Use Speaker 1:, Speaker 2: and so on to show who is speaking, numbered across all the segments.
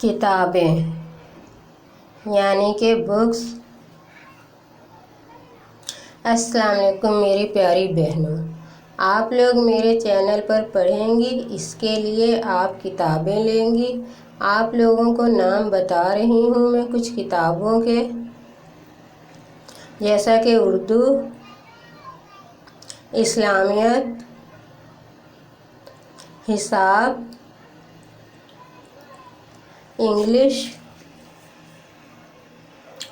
Speaker 1: کتابیں یعنی کہ بکس۔ السلام علیکم میری پیاری بہنوں، آپ لوگ میرے چینل پر پڑھیں گی، اس کے لیے آپ کتابیں لیں گی۔ آپ لوگوں کو نام بتا رہی ہوں میں کچھ کتابوں کے، جیسا کہ اردو، اسلامیات، حساب، انگلش،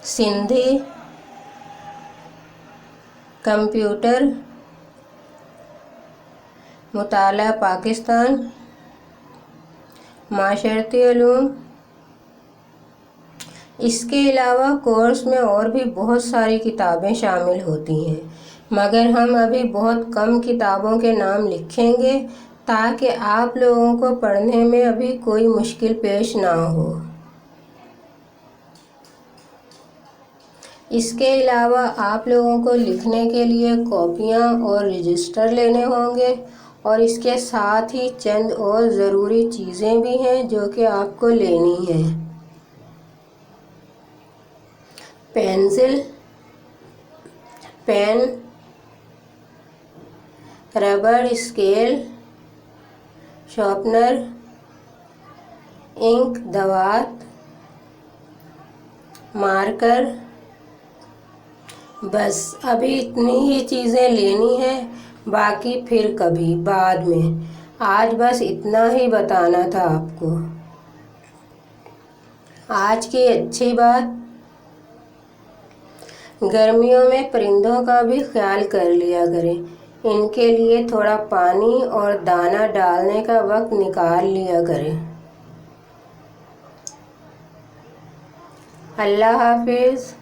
Speaker 1: سندھی، کمپیوٹر، مطالعہ پاکستان، معاشرتی علوم۔ اس کے علاوہ کورس میں اور بھی بہت ساری کتابیں شامل ہوتی ہیں، مگر ہم ابھی بہت کم کتابوں کے نام لکھیں گے تاکہ آپ لوگوں کو پڑھنے میں ابھی کوئی مشکل پیش نہ ہو۔ اس کے علاوہ آپ لوگوں کو لکھنے کے لیے کاپیاں اور رجسٹر لینے ہوں گے، اور اس کے ساتھ ہی چند اور ضروری چیزیں بھی ہیں جو کہ آپ کو لینی ہیں۔ پینسل، پین، ربڑ اسکیل، شارپنر، انک دوات، مارکر۔ بس ابھی اتنی ہی چیزیں لینی ہیں، باقی پھر کبھی بعد میں۔ آج بس اتنا ہی بتانا تھا آپ کو۔ آج کی اچھی بات، گرمیوں میں پرندوں کا بھی خیال کر لیا کریں، ان کے لیے تھوڑا پانی اور دانہ ڈالنے کا وقت نکال لیا کریں۔ اللہ حافظ۔